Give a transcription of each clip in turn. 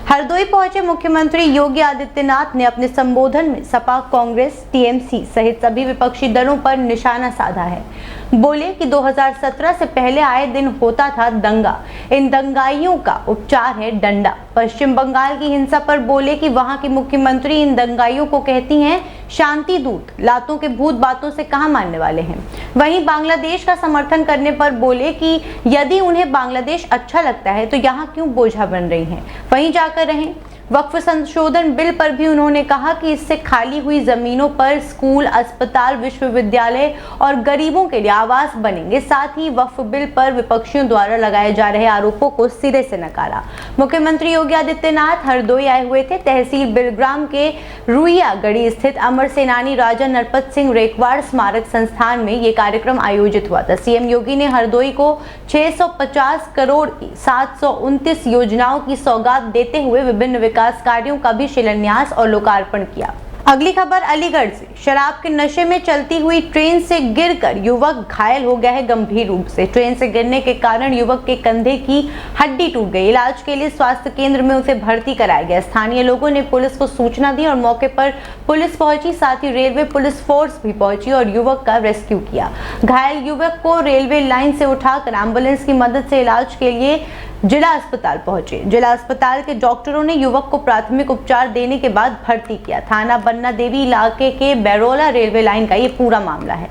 हरदोई पहुंचे मुख्यमंत्री योगी आदित्यनाथ ने अपने संबोधन में सपा, कांग्रेस, टीएमसी सहित सभी विपक्षी दलों पर निशाना साधा है। बोले कि 2017 से पहले आए दिन होता था दंगा, इन दंगाइयों का उपचार है डंडा। पश्चिम बंगाल की हिंसा पर बोले कि वहां की मुख्यमंत्री इन दंगाइयों को कहती हैं शांति दूत, लातों के भूत बातों से कहां मानने वाले हैं। वहीं बांग्लादेश का समर्थन करने पर बोले कि यदि उन्हें बांग्लादेश अच्छा लगता है तो यहाँ क्यों बोझा बन रही हैं, वहीं जाकर रहें। वक्फ संशोधन बिल पर भी उन्होंने कहा कि इससे खाली हुई जमीनों पर स्कूल, अस्पताल, विश्वविद्यालय और गरीबों के लिए आवास बनेंगे। साथ ही वक्फ बिल पर विपक्षियों द्वारा लगाए जा रहे आरोपों को सिरे से नकारा। मुख्यमंत्री योगी आदित्यनाथ हरदोई आए हुए थे। तहसील बिलग्राम के रुइया गढ़ी स्थित अमर सेनानी राजा नरपत सिंह रेकवाड़ स्मारक संस्थान में ये कार्यक्रम आयोजित हुआ था। सीएम योगी ने हरदोई को 650 करोड़ की 729 योजनाओं की सौगात देते हुए विभिन्न विकास कार्यों का भी शिलान्यास और लोकार्पण किया। अगली खबर अलीगढ़ से। शराब के नशे में चलती हुई ट्रेन से गिरकर युवक घायल हो गया है गंभीर रूप से। ट्रेन से गिरने के कारण युवक के कंधे की हड्डी टूट गई। इलाज के लिए स्वास्थ्य केंद्र में उसे भर्ती कराया गया। स्थानीय लोगों ने पुलिस को सूचना दी और मौके पर पुलिस पहुंची, साथ ही रेलवे पुलिस फोर्स भी पहुंची और युवक का रेस्क्यू किया। घायल युवक को रेलवे लाइन से उठाकर एम्बुलेंस की मदद से इलाज के लिए जिला अस्पताल पहुंचे। जिला अस्पताल के डॉक्टरों ने युवक को प्राथमिक उपचार देने के बाद भर्ती किया। थाना बन्ना देवी इलाके के बैरोला रेलवे लाइन का ये पूरा मामला है।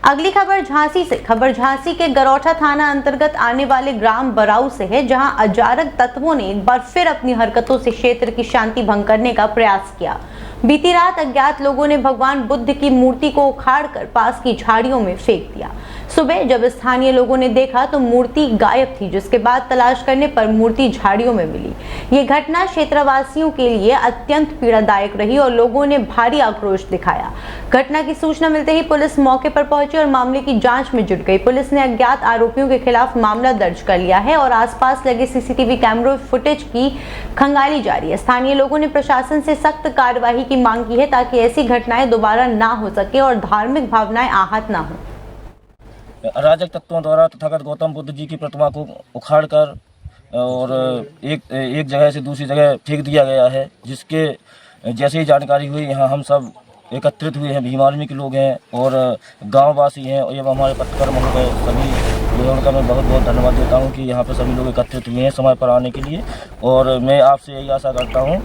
अगली खबर झांसी से। खबर झांसी के गरौठा थाना अंतर्गत आने वाले ग्राम बराऊ से है, जहां अजारक तत्वों ने एक बार फिर अपनी हरकतों से क्षेत्र की शांति भंग करने का प्रयास किया। बीती रात अज्ञात लोगों ने भगवान बुद्ध की मूर्ति को उखाड़कर पास की झाड़ियों में फेंक दिया। सुबह जब स्थानीय लोगों ने देखा तो मूर्ति गायब थी, जिसके बाद तलाश करने पर मूर्ति झाड़ियों में मिली। ये घटना क्षेत्रवासियों के लिए अत्यंत पीड़ादायक रही और लोगों ने भारी आक्रोश दिखाया। घटना की सूचना मिलते ही पुलिस मौके पर पहुंची और मामले की जांच में जुट गई। पुलिस ने अज्ञात आरोपियों के खिलाफ मामला दर्ज कर लिया है और आसपास लगे सीसीटीवी कैमरों फुटेज की खंगाली जारी है। स्थानीय लोगों ने प्रशासन से सख्त कार्यवाही की मांग की है ताकि ऐसी घटनाएं दोबारा ना हो सके और धार्मिक भावनाएं आहत ना हो। अराजक तत्वों द्वारा तथागत गौतम बुद्ध जी की प्रतिमा को उखाड़कर और एक जगह से दूसरी जगह फेंक दिया गया है, जिसके जैसे ही जानकारी हुई यहाँ हम सब एकत्रित हुए हैं। भीम आर्मी के लोग हैं और गांववासी हैं एवं हमारे पत्रकार महोदय सभी उनका मैं बहुत बहुत धन्यवाद देता हूं कि यहाँ पे सभी लोग एकत्रित हुए हैं समय पर आने के लिए, और मैं आपसे यही आशा करता हूं।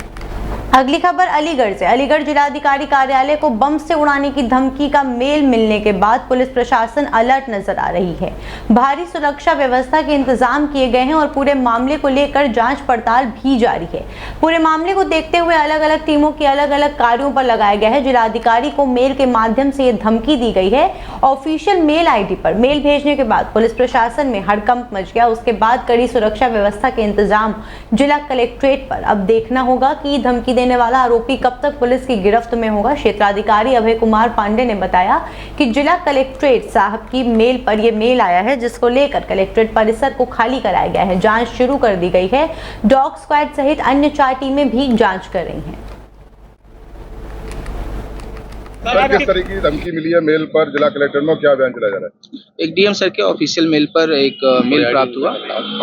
अगली खबर अलीगढ़ से। अलीगढ़ जिलाधिकारी कार्यालय को बम से उड़ाने की धमकी का मेल मिलने के बाद पुलिस प्रशासन अलर्ट नजर आ रही है। भारी सुरक्षा व्यवस्था के इंतजाम किए गए हैं और पूरे मामले को लेकर जांच पड़ताल भी जारी है। पूरे मामले को देखते हुए अलग अलग टीमों की अलग अलग कार्यों पर लगाया गया है। जिलाधिकारी को मेल के माध्यम से ये धमकी दी गई है। ऑफिशियल मेल आईडी पर मेल भेजने के बाद पुलिस प्रशासन में हड़कंप मच गया। उसके बाद कड़ी सुरक्षा व्यवस्था के इंतजाम जिला कलेक्ट्रेट पर। अब देखना होगा कि धमकी देने वाला आरोपी कब तक पुलिस की गिरफ्त में होगा। क्षेत्राधिकारी अभय कुमार पांडे ने बताया कि जिला कलेक्ट्रेट साहब की मेल पर यह मेल आया है, जिसको लेकर कलेक्ट्रेट परिसर को खाली कराया गया है। जांच शुरू कर दी गई है। डॉग स्क्वाड सहित अन्य 4 टीमें भी जांच कर रही हैं। किस तरह की धमकी मिली है मेल पर? जिला कलेक्टर में क्या बयान चला जा रहा है? एक डीएम सर के ऑफिशियल मेल पर एक मेल प्राप्त हुआ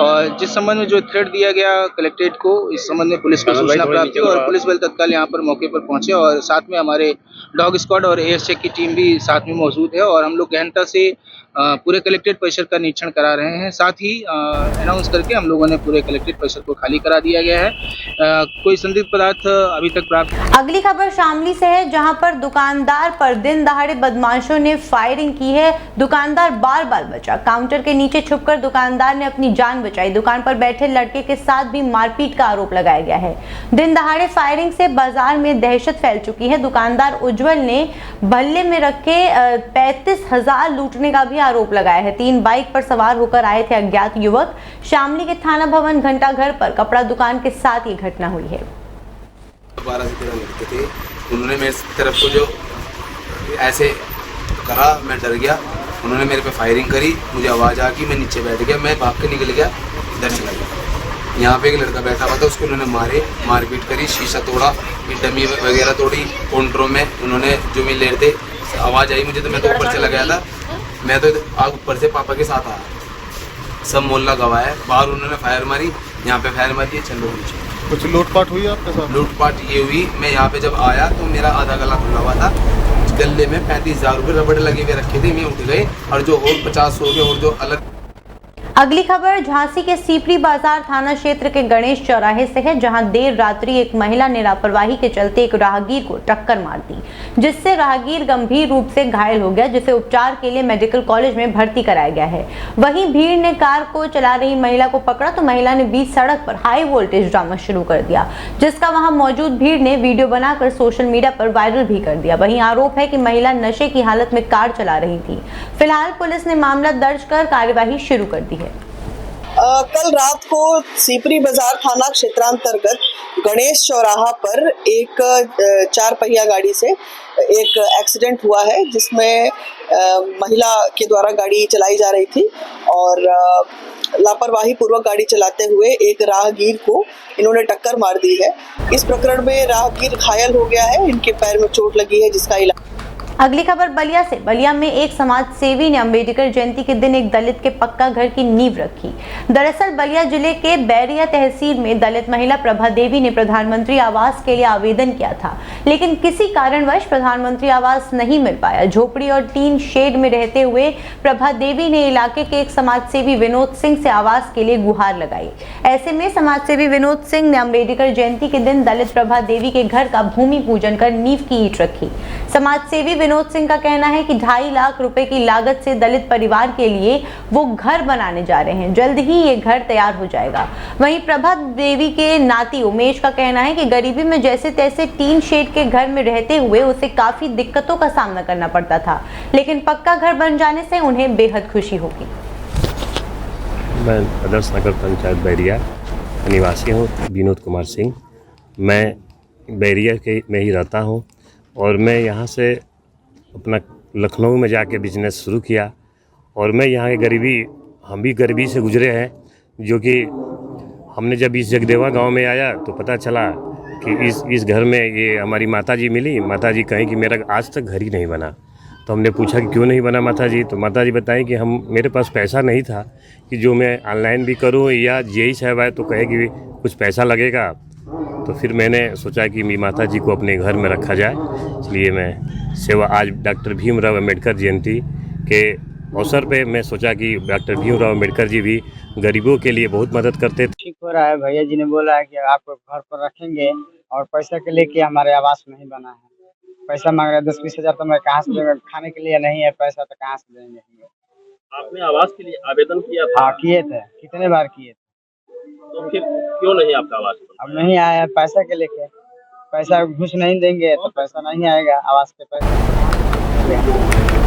और जिस संबंध में जो थ्रेट दिया गया कलेक्ट्रेट को, इस संबंध में पुलिस को सूचना प्राप्त हुई और पुलिस बल तत्काल यहाँ पर मौके पर पहुंचे और साथ में हमारे डॉग स्क्वाड और एयर चेक की टीम भी साथ में मौजूद है और हम लोग गहनता से पूरे कलेक्ट्रेट परिसर का निरीक्षण करा रहे हैं। साथ ही अनाउंस करके हम लोगों ने पूरे कलेक्ट्रेट परिसर को खाली करा दिया गया है। कोई संदिग्ध पदार्थ अभी तक प्राप्त। अगली खबर शामली से है, जहां पर दुकानदार पर दिन दहाड़े बदमाशों ने फायरिंग की है। दुकानदार बार बार बचा। काउंटर के नीचे छुपकर दुकानदार ने अपनी जान बचाई। दुकान पर बैठे लड़के के साथ भी मारपीट का आरोप लगाया गया है। दिन दहाड़े फायरिंग से बाजार में दहशत फैल चुकी है। दुकानदार उज्जवल ने भल्ले में रखे 35,000 लूटने का भी आरोप लगाया है। 3 बाइक पर सवार होकर आए थे अज्ञात युवक। शामली के थाना भवन घंटा घर पर कपड़ा दुकान के साथ ये घटना हुई है। 12 से 13 लड़के थे। उन्होंने मेरे तरफ को जो ऐसे कहा, मैं डर गया। उन्होंने मेरे पे फायरिंग करी, मुझे आवाज़ आ गई, मैं नीचे बैठ गया, मैं भाग के निकल गया, इधर चला गया। यहाँ पे एक लड़का बैठा हुआ था, उसको उन्होंने मारपीट करी, शीशा तोड़ा, डमी वगैरह तोड़ी। काउंटरों में उन्होंने जो भी ले रहे थे, आवाज़ आई मुझे तो मैं तो ऊपर चला गया था। मैं तो आग ऊपर से पापा के साथ आया। सब मोहल्ला गवाह है। बाहर उन्होंने फायर मारी, यहाँ पे फायर मारी है, चलो नीचे। कुछ लूटपाट हुई आपके साथ? लूटपाट ये हुई, मैं यहाँ पे जब आया तो मेरा आधा गला खुला हुआ था, गले में 35,000 रुपये रबड़ लगे हुए रखे थे, मैं उठ गए और जो और 50 हो गए और जो अलग। अगली खबर झांसी के सीपरी बाजार थाना क्षेत्र के गणेश चौराहे से है, जहां देर रात्रि एक महिला ने लापरवाही के चलते एक राहगीर को टक्कर मार दी, जिससे राहगीर गंभीर रूप से घायल हो गया, जिसे उपचार के लिए मेडिकल कॉलेज में भर्ती कराया गया है। वहीं भीड़ ने कार को चला रही महिला को पकड़ा तो महिला ने बीच सड़क पर हाई वोल्टेज ड्रामा शुरू कर दिया, जिसका वहां मौजूद भीड़ ने वीडियो बनाकर सोशल मीडिया पर वायरल भी कर दिया। वहीं आरोप है कि महिला नशे की हालत में कार चला रही थी। फिलहाल पुलिस ने मामला दर्ज कर कार्यवाही शुरू कर दी है। कल रात को सीपरी बाजार थाना क्षेत्रांतर्गत गणेश चौराहा पर एक 4 पहिया गाड़ी से एक एक्सीडेंट हुआ है, जिसमें महिला के द्वारा गाड़ी चलाई जा रही थी और लापरवाही पूर्वक गाड़ी चलाते हुए एक राहगीर को इन्होंने टक्कर मार दी है। इस प्रकरण में राहगीर घायल हो गया है, इनके पैर में चोट लगी है, जिसका इलाज। अगली खबर बलिया से। बलिया में एक समाज सेवी ने अंबेडकर जयंती के दिन एक दलित के पक्का घर की नींव रखी। दरअसल बलिया जिले के बैरिया तहसील में दलित महिला प्रभा देवी ने प्रधानमंत्री आवास के लिए आवेदन किया था, लेकिन किसी कारणवश प्रधानमंत्री आवास नहीं मिल पाया। झोपड़ी और टीन शेड में रहते हुए प्रभा देवी ने इलाके के एक समाज सेवी विनोद सिंह से आवास के लिए गुहार लगाई। ऐसे में समाज सेवी विनोद सिंह ने अंबेडकर जयंती के दिन दलित प्रभा देवी के घर का भूमि पूजन कर नींव की ईंट रखी। समाज सेवी विनोद सिंह का कहना है कि 2.5 लाख रुपए की लागत से दलित परिवार के लिए वो घर बनाने जा रहे हैं, जल्द ही ये घर तैयार हो जाएगा। वहीं प्रभा देवी के नाती उमेश का कहना है कि गरीबी में जैसे तैसे टीन शेड के घर में रहते हुए उसे काफी दिक्कतों का सामना करना पड़ता था, लेकिन पक्का घर बन जाने से उन्हें बेहद खुशी होगी। मैं आदर्श नगर पंचायत बैरिया निवासी हूँ, विनोद कुमार सिंह। मैं बैरिया के में ही रहता हूँ और मैं यहाँ से अपना लखनऊ में जाके बिजनेस शुरू किया और मैं यहाँ की हम भी गरीबी से गुजरे हैं, जो कि हमने जब इस जगदेवा गांव में आया तो पता चला कि इस घर में ये हमारी माताजी मिली। माताजी कहें कि मेरा आज तक घर ही नहीं बना। तो हमने पूछा कि क्यों नहीं बना माताजी, तो माताजी बताएं कि मेरे पास पैसा नहीं था कि जो मैं ऑनलाइन भी करूं या यही साहब आए तो कहे कि कुछ पैसा लगेगा। तो फिर मैंने सोचा कि मेरी माताजी को अपने घर में रखा जाए, इसलिए मैं सेवा आज डॉक्टर भीमराव अम्बेडकर जयंती के अवसर पे मैं सोचा कि डॉक्टर भीमराव अम्बेडकर जी भी गरीबों के लिए बहुत मदद करते थे। ठीक हो रहा है। भैया जी ने बोला है कि आपको घर पर रखेंगे और पैसा के लेके हमारे आवास नहीं बना है। पैसा मांग रहे 10-20 हज़ार, तो मैं कहाँ से देंगे? खाने के लिए नहीं है पैसा, तो कहाँ से देंगे? आपने आवास के लिए आवेदन किया था? हाँ किए थे, कितने बार किए थे। तो फिर क्यों नहीं आपका आवास? अब नहीं आया पैसा के लेके। पैसा घुस नहीं देंगे तो पैसा नहीं आएगा आवास पे पैसा।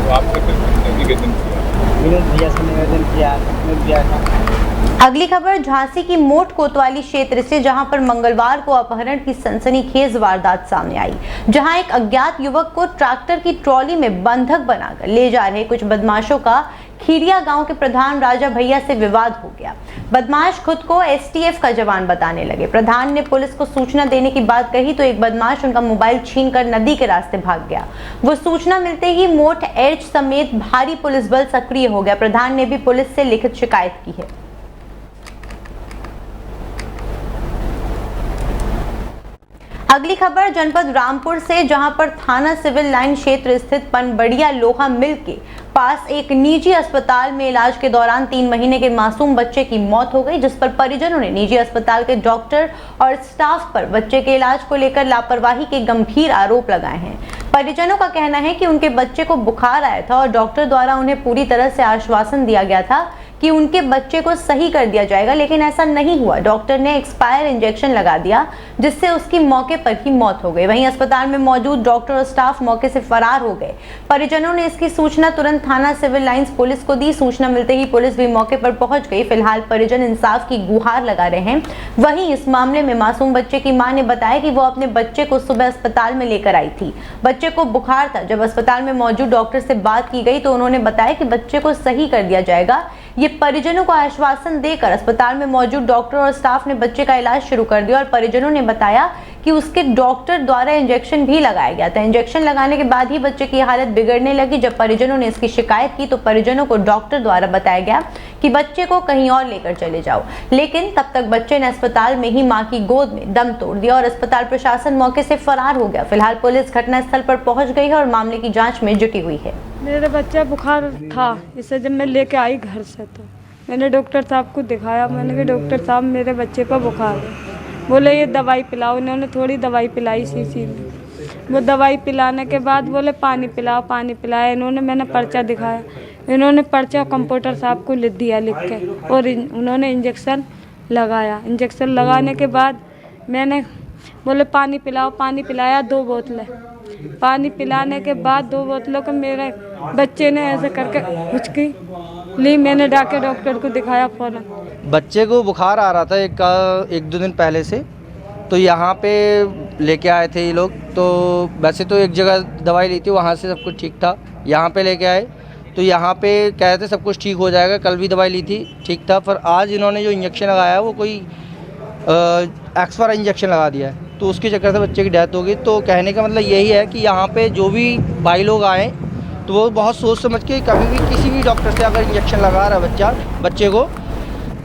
तो आपने फिर निवेदन किया? विनोद भैया से निवेदन किया, भैया का। अगली खबर झांसी की मोट कोतवाली क्षेत्र से, जहां पर मंगलवार को अपहरण की सनसनीखेज वारदात सामने आई, जहां एक अज्ञात युवक को ट्रैक्टर की ट्रॉली में बंधक बनाकर ले जा रहे कुछ बदमाशों का खीरिया गांव के प्रधान राजा भैया से विवाद हो गया। बदमाश खुद को एसटीएफ का जवान बताने लगे। प्रधान ने पुलिस को सूचना देने की बात कही तो एक बदमाश उनका मोबाइल छीनकर नदी के रास्ते भाग गया। वो सूचना मिलते ही मोट एर्च समेत भारी पुलिस बल सक्रिय हो गया। प्रधान ने भी पुलिस से लिखित शिकायत की है। अगली खबर जनपद रामपुर से, जहां पर थाना सिविल लाइन क्षेत्र स्थित पनबड़िया लोहा मिल के पास एक निजी अस्पताल में इलाज के दौरान 3 महीने के मासूम बच्चे की मौत हो गई, जिस पर परिजनों ने निजी अस्पताल के डॉक्टर और स्टाफ पर बच्चे के इलाज को लेकर लापरवाही के गंभीर आरोप लगाए हैं। परिजनों का कहना है कि उनके बच्चे को बुखार आया था और डॉक्टर द्वारा उन्हें पूरी तरह से आश्वासन दिया गया था कि उनके बच्चे को सही कर दिया जाएगा, लेकिन ऐसा नहीं हुआ। डॉक्टर ने एक्सपायर इंजेक्शन लगा दिया, जिससे उसकी मौके पर ही मौत हो गई। वहीं अस्पताल में मौजूद डॉक्टर और स्टाफ मौके से फरार हो गए। परिजनों ने इसकी सूचना तुरंत थाना सिविल लाइंस पुलिस को दी। सूचना मिलते ही पुलिस भी मौके पर पहुंच गई। फिलहाल परिजन इंसाफ की गुहार लगा रहे हैं। वहीं इस मामले में मासूम बच्चे की मां ने बताया कि वो अपने बच्चे को सुबह अस्पताल में लेकर आई थी। बच्चे को बुखार था। जब अस्पताल में मौजूद डॉक्टर से बात की गई तो उन्होंने बताया कि बच्चे को सही कर दिया जाएगा। ये परिजनों को आश्वासन देकर अस्पताल में मौजूद डॉक्टर और स्टाफ ने बच्चे का इलाज शुरू कर दिया और परिजनों ने बताया कि उसके डॉक्टर द्वारा इंजेक्शन भी लगाया गया था। इंजेक्शन लगाने के बाद ही बच्चे की हालत बिगड़ने लगी। जब परिजनों ने इसकी शिकायत की तो परिजनों को डॉक्टर द्वारा बताया गया कि बच्चे को कहीं और लेकर चले जाओ, लेकिन तब तक बच्चे ने अस्पताल में ही मां की गोद में दम तोड़ दिया और अस्पताल प्रशासन मौके से फरार हो गया। फिलहाल पुलिस घटनास्थल पर पहुंच गई है और मामले की जांच में जुटी हुई है। मेरे बच्चा बुखार था, इसे जब मैं लेके आई घर से तो मैंने डॉक्टर साहब को दिखाया। मैंने कहा डॉक्टर साहब मेरे बच्चे पर बुखार है। बोले ये दवाई पिलाओ। इन्होंने थोड़ी दवाई पिलाई शीशी में। वो दवाई पिलाने के बाद बोले पानी पिलाओ, पानी पिलाया। इन्होंने मैंने पर्चा दिखाया, इन्होंने पर्चा कंप्यूटर साहब को लिख दिया लिख के, और उन्होंने इंजेक्शन लगाया। इंजेक्शन लगाने के बाद मैंने बोले पानी पिलाओ, पानी पिलाया 2 बोतलें। पानी पिलाने के बाद 2 बोतलों को मेरे बच्चे ने ऐसे करके हुचकी ली। मैंने जाके डॉक्टर को दिखाया फ़ौरन। बच्चे को बुखार आ रहा था एक दो दिन पहले से, तो यहाँ पे लेके आए थे ये लोग। तो वैसे तो एक जगह दवाई ली थी, वहाँ से सब कुछ ठीक था। यहाँ पे लेके आए तो यहाँ पे कह रहे थे सब कुछ ठीक हो जाएगा। कल भी दवाई ली थी, ठीक था। पर आज इन्होंने जो इंजेक्शन लगाया वो कोई एक्सपायर इंजेक्शन लगा दिया है, तो उसके चक्कर से बच्चे की डेथ हो गई। तो कहने का मतलब यही है कि यहाँ पे जो भी भाई लोग आए तो वो बहुत सोच समझ के, कभी भी किसी भी डॉक्टर से अगर इंजेक्शन लगा रहा है बच्चे को,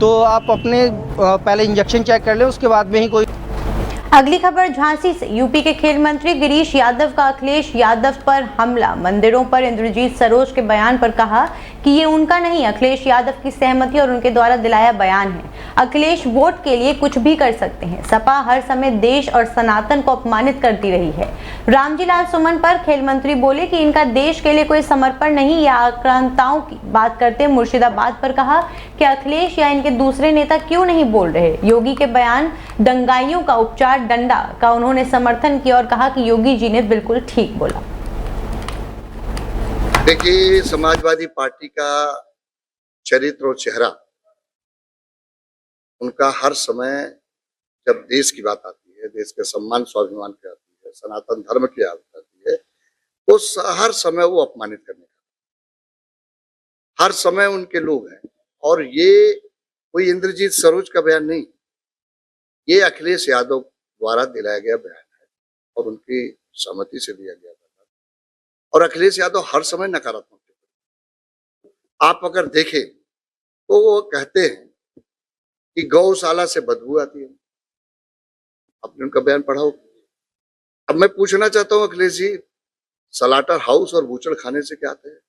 तो आप अपने पहले इंजेक्शन चेक कर लें, उसके बाद में ही कोई। अगली खबर झांसी से। यूपी के खेल मंत्री गिरीश यादव का अखिलेश यादव पर हमला। मंदिरों पर इंद्रजीत सरोज के बयान पर कहा कि ये उनका नहीं, अखिलेश यादव की सहमति और उनके द्वारा दिलाया बयान है। अखिलेश वोट के लिए कुछ भी कर सकते हैं। सपा हर समय देश और सनातन को अपमानित करती रही है। रामजी लाल सुमन पर खेल मंत्री बोले कि इनका देश के लिए कोई समर्पण नहीं या आक्रांताओं की बात करते मुर्शिदाबाद पर कहा कि अखिलेश या इनके दूसरे नेता क्यों नहीं बोल रहे। योगी के बयान दंगाइयों का उपचार डंडा का उन्होंने समर्थन किया और कहा कि योगी जी ने बिल्कुल ठीक बोला। देखिए, समाजवादी पार्टी का चरित्र और चेहरा, उनका हर समय जब देश की बात आती है, देश के सम्मान स्वाभिमान की आती है, सनातन धर्म की बात आती है, तो हर समय वो अपमानित करने का, हर समय उनके लोग हैं। और ये कोई इंद्रजीत सरोज का बयान नहीं, ये अखिलेश यादव द्वारा दिलाया गया बयान है और उनकी सहमति से दिया गया बयान। और अखिलेश यादव हर समय नकारात्मक है। आप अगर देखें तो वो कहते हैं कि गौशाला से बदबू आती है। आपने उनका बयान पढ़ा हो। अब मैं पूछना चाहता हूं अखिलेश जी, सलाटर हाउस और बूचड़ खाने से क्या आते हैं?